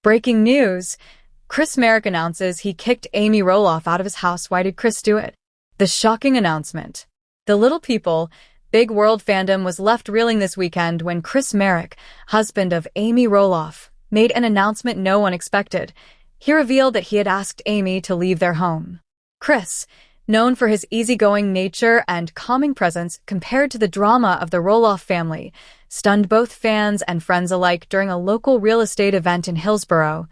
Breaking news! Marek announces he kicked Amy Roloff out of his house. Why did Chris do it? The shocking announcement. The Little People, Big World fandom was left reeling this weekend when Marek, husband of Amy Roloff, made an announcement no one expected. He revealed that he had asked Amy to leave their home. Chris, known for his easygoing nature and calming presence compared to the drama of the Roloff family, stunned both fans and friends alike during a local real estate event in Hillsboro,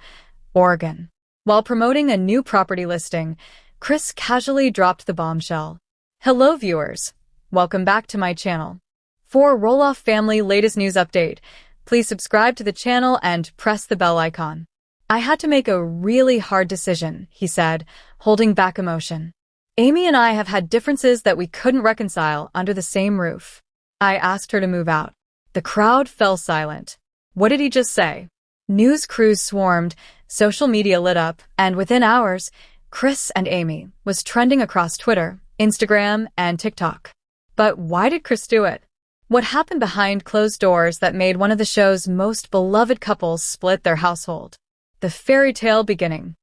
Oregon. While promoting a new property listing, Chris casually dropped the bombshell. Hello viewers, welcome back to my channel. For Roloff family latest news update, please subscribe to the channel and press the bell icon. I had to make a really hard decision, he said, holding back emotion. Amy and I have had differences that we couldn't reconcile under the same roof. I asked her to move out. The crowd fell silent. What did he just say? News crews swarmed, social media lit up, and within hours, Chris and Amy was trending across Twitter, Instagram, and TikTok. But why did Chris do it? What happened behind closed doors that made one of the show's most beloved couples split their household? The fairy tale beginning.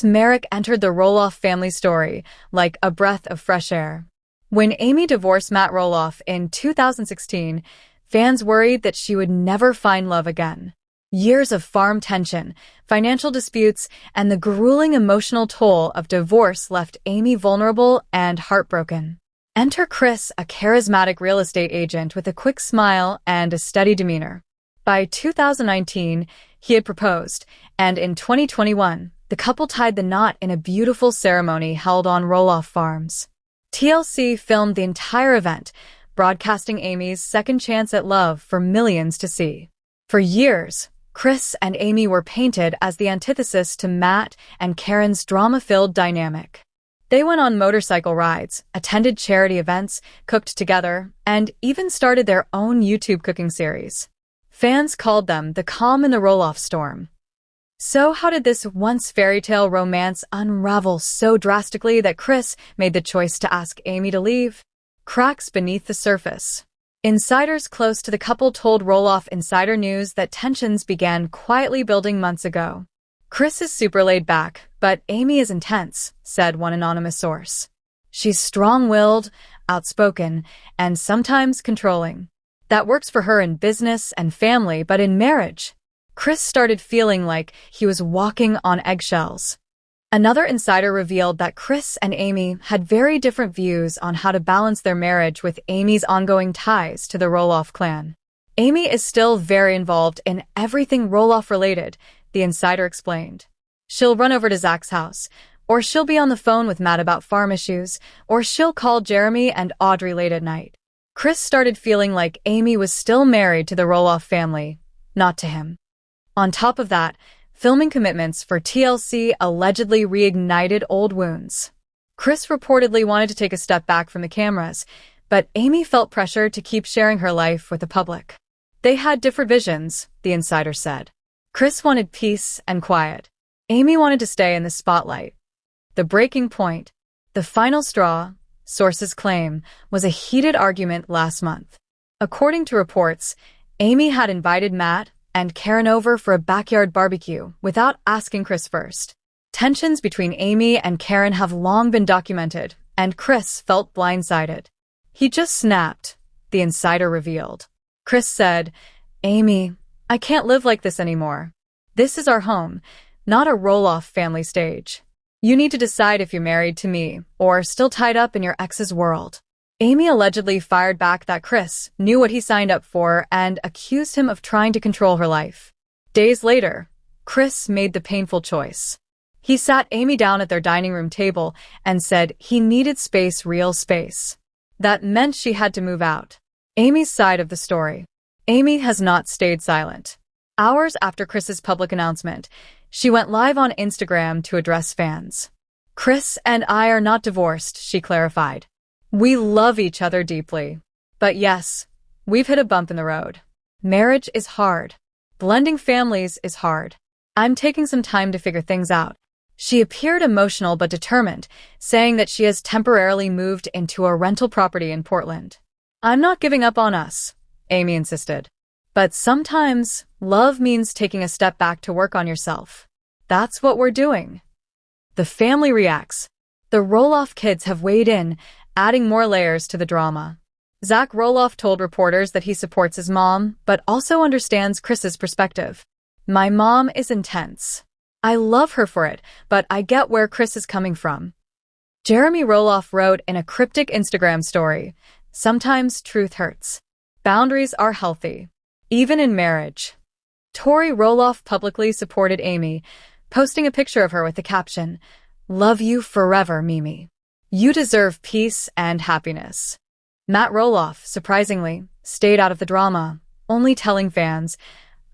Marek entered the Roloff family story like a breath of fresh air. When Amy divorced Matt Roloff in 2016, fans worried that she would never find love again. Years of farm tension, financial disputes, and the grueling emotional toll of divorce left Amy vulnerable and heartbroken. Enter Chris, a charismatic real estate agent with a quick smile and a steady demeanor. By 2019, he had proposed, and in 2021, the couple tied the knot in a beautiful ceremony held on Roloff Farms. TLC filmed the entire event, broadcasting Amy's second chance at love for millions to see. For years, Chris and Amy were painted as the antithesis to Matt and Karen's drama-filled dynamic. They went on motorcycle rides, attended charity events, cooked together, and even started their own YouTube cooking series. Fans called them the calm in the Roloff storm. So how did this once fairy tale romance unravel so drastically that Chris made the choice to ask Amy to leave? Cracks beneath the surface. Insiders close to the couple told Roloff Insider News that tensions began quietly building months ago. Chris is super laid back, but Amy is intense, said one anonymous source. She's strong-willed, outspoken, and sometimes controlling. That works for her in business and family, but in marriage, Chris started feeling like he was walking on eggshells. Another insider revealed that Chris and Amy had very different views on how to balance their marriage with Amy's ongoing ties to the Roloff clan. Amy is still very involved in everything Roloff-related, the insider explained. She'll run over to Zach's house, or she'll be on the phone with Matt about farm issues, or she'll call Jeremy and Audrey late at night. Chris started feeling like Amy was still married to the Roloff family, not to him. On top of that, filming commitments for TLC allegedly reignited old wounds. Chris reportedly wanted to take a step back from the cameras, but Amy felt pressure to keep sharing her life with the public. They had different visions, the insider said. Chris wanted peace and quiet. Amy wanted to stay in the spotlight. The breaking point, the final straw, sources claim, was a heated argument last month. According to reports, Amy had invited Matt and Karen over for a backyard barbecue without asking Chris first. Tensions between Amy and Karen have long been documented, and Chris felt blindsided. He just snapped, the insider revealed. Chris said, "Amy, I can't live like this anymore. This is our home, not a Roloff family stage. You need to decide if you're married to me or still tied up in your ex's world." Amy allegedly fired back that Chris knew what he signed up for and accused him of trying to control her life. Days later, Chris made the painful choice. He sat Amy down at their dining room table and said he needed space, real space. That meant she had to move out. Amy's side of the story. Amy has not stayed silent. Hours after Chris's public announcement, she went live on Instagram to address fans. "Chris and I are not divorced," she clarified. "We love each other deeply. But yes, we've hit a bump in the road. Marriage is hard. Blending families is hard. I'm taking some time to figure things out." She appeared emotional but determined, saying that she has temporarily moved into a rental property in Portland. "I'm not giving up on us," Amy insisted. But sometimes, love means taking a step back to work on yourself. That's what we're doing. The family reacts. The Roloff kids have weighed in, adding more layers to the drama. Zach Roloff told reporters that he supports his mom, but also understands Chris's perspective. My mom is intense. I love her for it, but I get where Chris is coming from. Jeremy Roloff wrote in a cryptic Instagram story, sometimes truth hurts. Boundaries are healthy, even in marriage. Tori Roloff publicly supported Amy, posting a picture of her with the caption, "Love you forever, Mimi. You deserve peace and happiness." Matt Roloff, surprisingly, stayed out of the drama, only telling fans,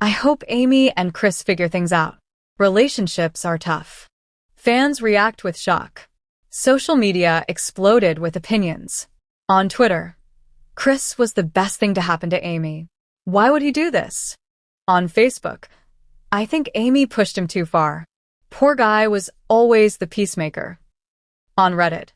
"I hope Amy and Chris figure things out. Relationships are tough." Fans react with shock. Social media exploded with opinions. On Twitter, "Chris was the best thing to happen to Amy. Why would he do this?" On Facebook, "I think Amy pushed him too far. Poor guy was always the peacemaker." On Reddit,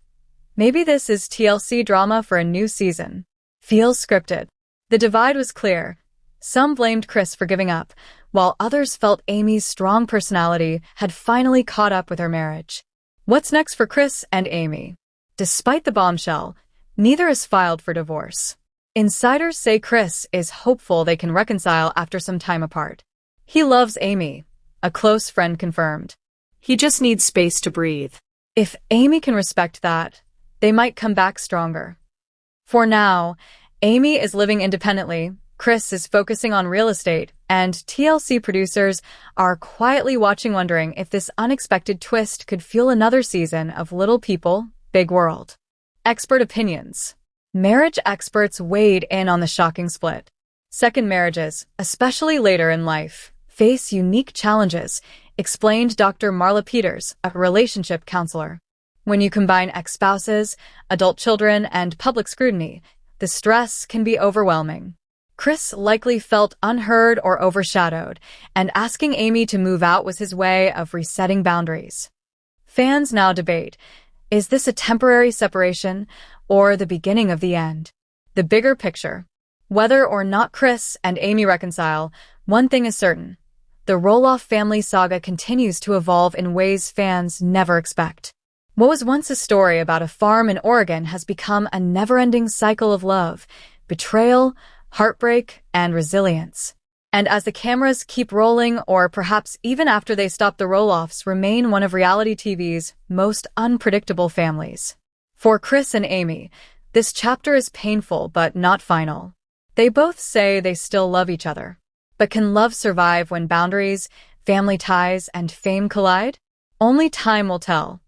"Maybe this is TLC drama for a new season. Feels scripted." The divide was clear. Some blamed Chris for giving up, while others felt Amy's strong personality had finally caught up with her marriage. What's next for Chris and Amy? Despite the bombshell, neither has filed for divorce. Insiders say Chris is hopeful they can reconcile after some time apart. He loves Amy, a close friend confirmed. He just needs space to breathe. If Amy can respect that, they might come back stronger. For now, Amy is living independently, Chris is focusing on real estate, and TLC producers are quietly watching, wondering if this unexpected twist could fuel another season of Little People, Big World. Expert opinions. Marriage experts weighed in on the shocking split. Second marriages, especially later in life, face unique challenges, explained Dr. Marla Peters, a relationship counselor. When you combine ex-spouses, adult children, and public scrutiny, the stress can be overwhelming. Chris likely felt unheard or overshadowed, and asking Amy to move out was his way of resetting boundaries. Fans now debate, is this a temporary separation or the beginning of the end? The bigger picture. Whether or not Chris and Amy reconcile, one thing is certain. The Roloff family saga continues to evolve in ways fans never expect. What was once a story about a farm in Oregon has become a never-ending cycle of love, betrayal, heartbreak, and resilience. And as the cameras keep rolling, or perhaps even after they stop, the Roloffs remain one of reality TV's most unpredictable families. For Chris and Amy, this chapter is painful but not final. They both say they still love each other. But can love survive when boundaries, family ties, and fame collide? Only time will tell.